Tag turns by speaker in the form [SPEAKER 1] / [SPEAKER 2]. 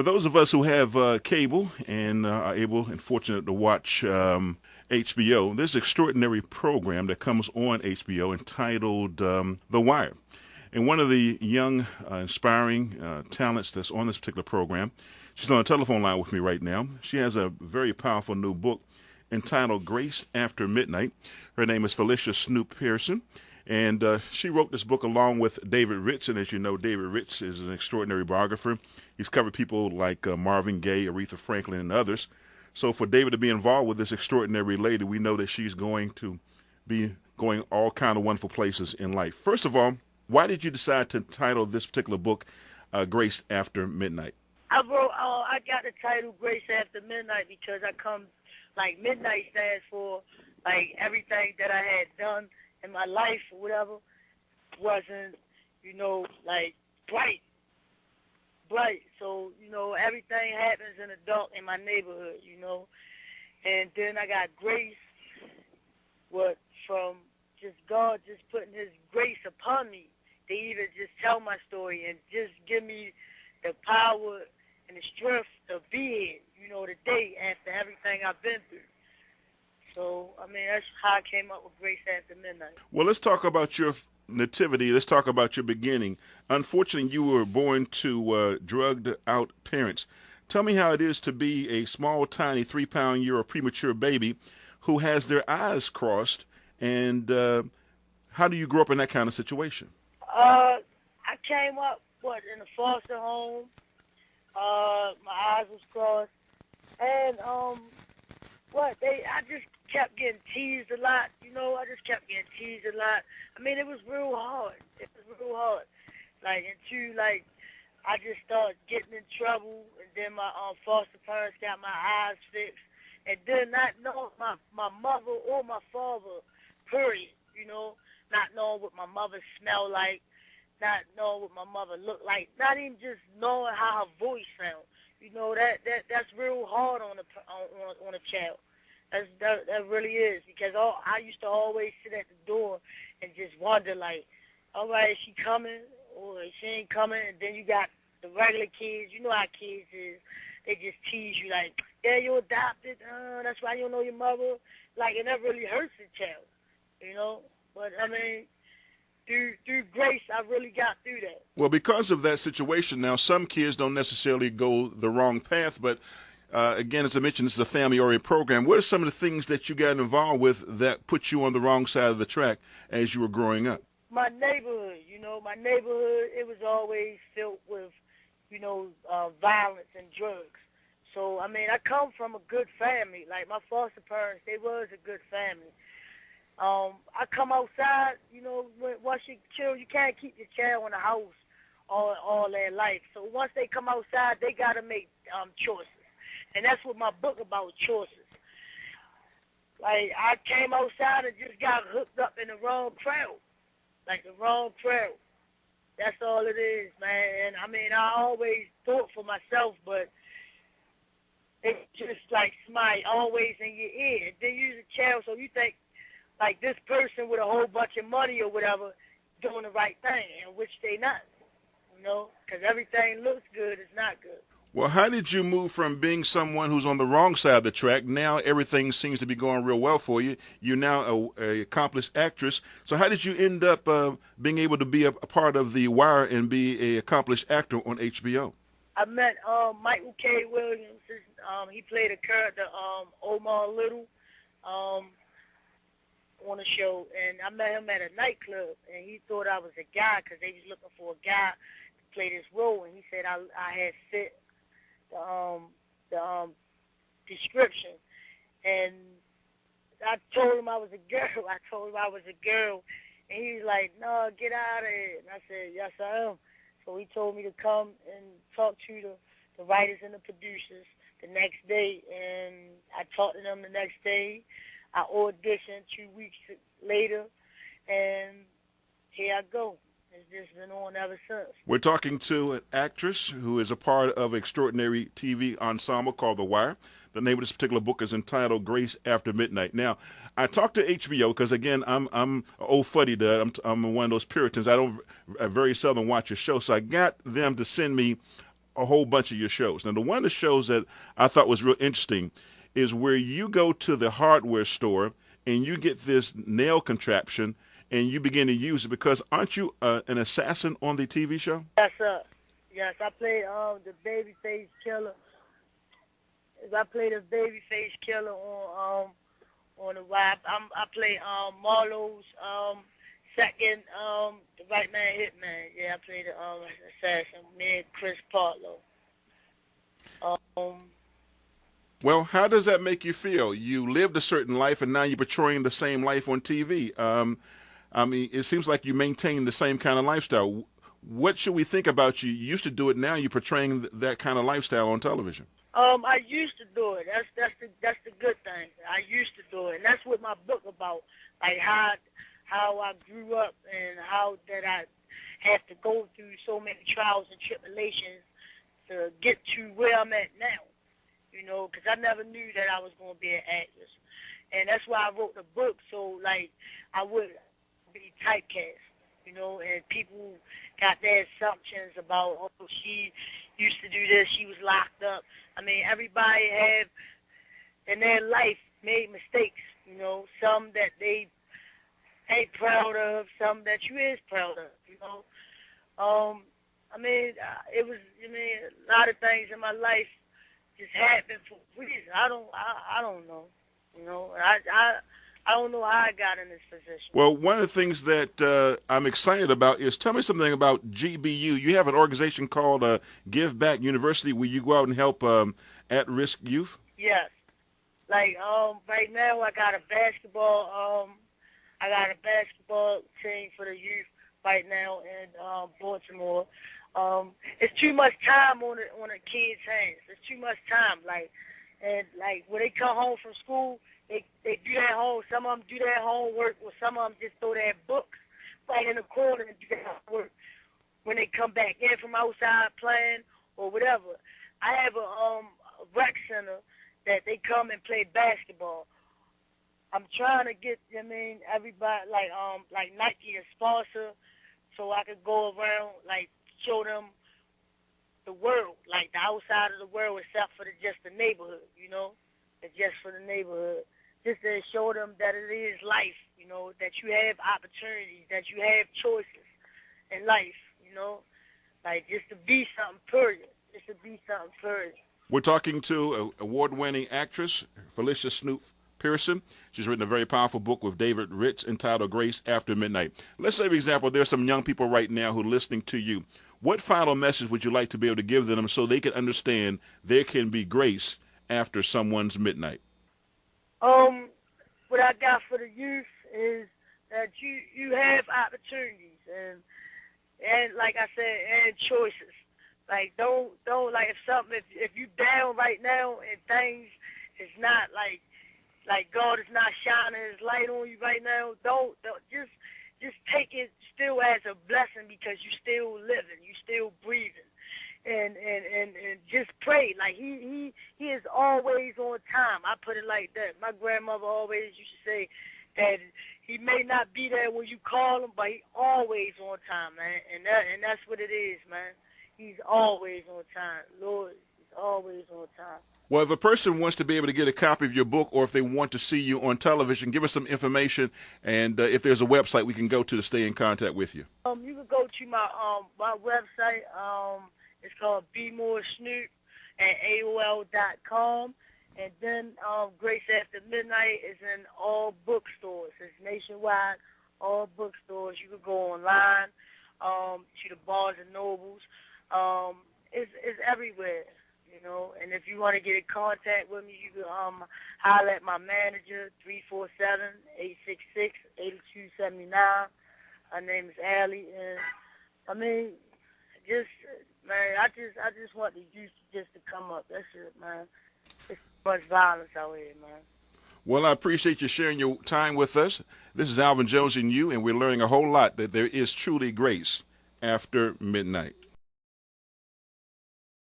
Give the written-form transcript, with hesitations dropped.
[SPEAKER 1] For those of us who have cable and are able and fortunate to watch HBO, there's an extraordinary program that comes on HBO entitled The Wire. And one of the young, inspiring talents that's on this particular program, she's on the telephone line with me right now. She has a very powerful new book entitled Grace After Midnight. Her name is Felicia Snoop Pearson. And she wrote this book along with David Ritz. And as you know, David Ritz is an extraordinary biographer. He's covered people like Marvin Gaye, Aretha Franklin, and others. So for David to be involved with this extraordinary lady, we know that she's going to be going all kind of wonderful places in life. First of all, why did you decide to title this particular book Grace After Midnight?
[SPEAKER 2] I got the title Grace After Midnight because like midnight stands for like everything that I had done in my life or whatever wasn't, like bright. So, everything happens in the dark in my neighborhood, And then I got grace, from just God just putting his grace upon me to even just tell my story and just give me the power and the strength to be here, today after everything I've been through. So, that's how I came up with Grace After Midnight.
[SPEAKER 1] Well, let's talk about your nativity. Let's talk about your beginning. Unfortunately, you were born to drugged-out parents. Tell me how it is to be a small, tiny, 3-pound-year-old premature baby who has their eyes crossed, and how do you grow up in that kind of situation?
[SPEAKER 2] I came up, in a foster home. My eyes was crossed. And, I just kept getting teased a lot, I just kept getting teased a lot. It was real hard. I just started getting in trouble, and then my foster parents got my eyes fixed, and then not knowing my mother or my father, period, not knowing what my mother smelled like, not knowing what my mother looked like, not even just knowing how her voice sounds. That's real hard on a child. That really is, because I used to always sit at the door and just wonder, like, all right, is she coming or she ain't coming? And then you got the regular kids. You know how kids is. They just tease you like, yeah, you're adopted. That's why you don't know your mother. Like, and that really hurts the child, But, through grace, I really got through that.
[SPEAKER 1] Well, because of that situation, now some kids don't necessarily go the wrong path, but again, as I mentioned, this is a family-oriented program. What are some of the things that you got involved with that put you on the wrong side of the track as you were growing up?
[SPEAKER 2] My neighborhood, it was always filled with, violence and drugs. So, I come from a good family. Like, my foster parents, they was a good family. I come outside, once you chill, you can't keep your child in the house all their life. So once they come outside, they got to make choices. And that's what my book about, choices. Like, I came outside and just got hooked up in the wrong crowd. Like, the wrong crowd. That's all it is, man. And, I always thought for myself, but it's just like somebody always in your ear. And then you're a child, so you think, like, this person with a whole bunch of money or whatever doing the right thing, in which they not, because everything looks good, it's not good.
[SPEAKER 1] Well, how did you move from being someone who's on the wrong side of the track? Now everything seems to be going real well for you. You're now a accomplished actress. So how did you end up being able to be a part of The Wire and be an accomplished actor on HBO?
[SPEAKER 2] I met Michael K. Williams. He played a character, Omar Little, on a show, and I met him at a nightclub, and he thought I was a guy because they was looking for a guy to play this role, and he said I had fit the description, and I told him I was a girl. And he was like, no, get out of here. And I said, yes, I am. So he told me to come and talk to the writers and the producers the next day, and I talked to them the next day. I auditioned 2 weeks later, and here I go. It's just been on ever since.
[SPEAKER 1] We're talking to an actress who is a part of an extraordinary TV ensemble called The Wire. The name of this particular book is entitled Grace After Midnight. Now, I talked to HBO because, again, I'm an old fuddy-dud. I'm one of those Puritans. I very seldom watch a show, so I got them to send me a whole bunch of your shows. Now, the one of the shows that I thought was real interesting is where you go to the hardware store and you get this nail contraption and you begin to use it because aren't you an assassin on the TV show?
[SPEAKER 2] Yes, sir. Yes, I played the babyface killer. I played a babyface killer on the web. I play Marlowe's second the right man hitman. Yeah, I played the assassin. Me and Chris Partlow.
[SPEAKER 1] Well, how does that make you feel? You lived a certain life, and now you're portraying the same life on TV. I mean, it seems like you maintain the same kind of lifestyle. What should we think about you? You used to do it. Now you're portraying that kind of lifestyle on television.
[SPEAKER 2] I used to do it. That's the good thing. I used to do it, and that's what my book about. Like how I grew up and how that I had to go through so many trials and tribulations to get to where I'm at now. You know, because I never knew that I was going to be an actress, and that's why I wrote the book. So like I would be typecast. You know, and people got their assumptions about, oh, she used to do this, she was locked up. I mean, everybody have in their life made mistakes, you know, some that they ain't proud of, some that you is proud of, you know. I mean, a lot of things in my life just happened for reasons. I don't know, you know. I don't know how I got in this position.
[SPEAKER 1] Well, one of the things that I'm excited about is tell me something about GBU. You have an organization called Give Back University where you go out and help at-risk youth?
[SPEAKER 2] Yes. Like right now I got a basketball team for the youth right now in Baltimore. It's too much time on the kids' hands. It's too much time. Like when they come home from school, they do their home. Some of them do their homework, or some of them just throw their books right in the corner and do their homework when they come back in from outside playing or whatever. I have a rec center that they come and play basketball. I'm trying to get, everybody like Nike a sponsor, so I could go around show them the world, like the outside of the world, except for just the neighborhood, you know, it's just for the neighborhood. Just to show them that it is life, you know, that you have opportunities, that you have choices in life, you know, like just to be something, period. Just to be something, period.
[SPEAKER 1] We're talking to award-winning actress Felicia Snoop Pearson. She's written a very powerful book with David Ritz entitled Grace After Midnight. Let's say, for example, there's some young people right now who are listening to you. What final message would you like to be able to give them so they can understand there can be grace after someone's midnight?
[SPEAKER 2] What I got for the youth is that you have opportunities and like I said, and choices. Like don't like if you down right now and things is not like God is not shining His light on you right now, don't just take it still as a blessing because you still living, you still breathing. And just pray. Like he is always on time. I put it like that. My grandmother always used to say that he may not be there when you call him, but he always on time, man. And that's what it is, man. He's always on time. Lord, he's always on time.
[SPEAKER 1] Well, if a person wants to be able to get a copy of your book or if they want to see you on television, give us some information, and if there's a website we can go to stay in contact with you.
[SPEAKER 2] You can go to my website. It's called Be More Snoop at AOL.com. And then Grace After Midnight is in all bookstores. It's nationwide, all bookstores. You can go online to the Barnes and Nobles. It's everywhere, you know. And if you want to get in contact with me, you can holler at my manager, 347-866-8279. Her name is Allie. And, man, I just want the youth just to come up. That's it, man. There's too much violence out here, man.
[SPEAKER 1] Well, I appreciate you sharing your time with us. This is Alvin Jones and you, and we're learning a whole lot that there is truly grace after midnight.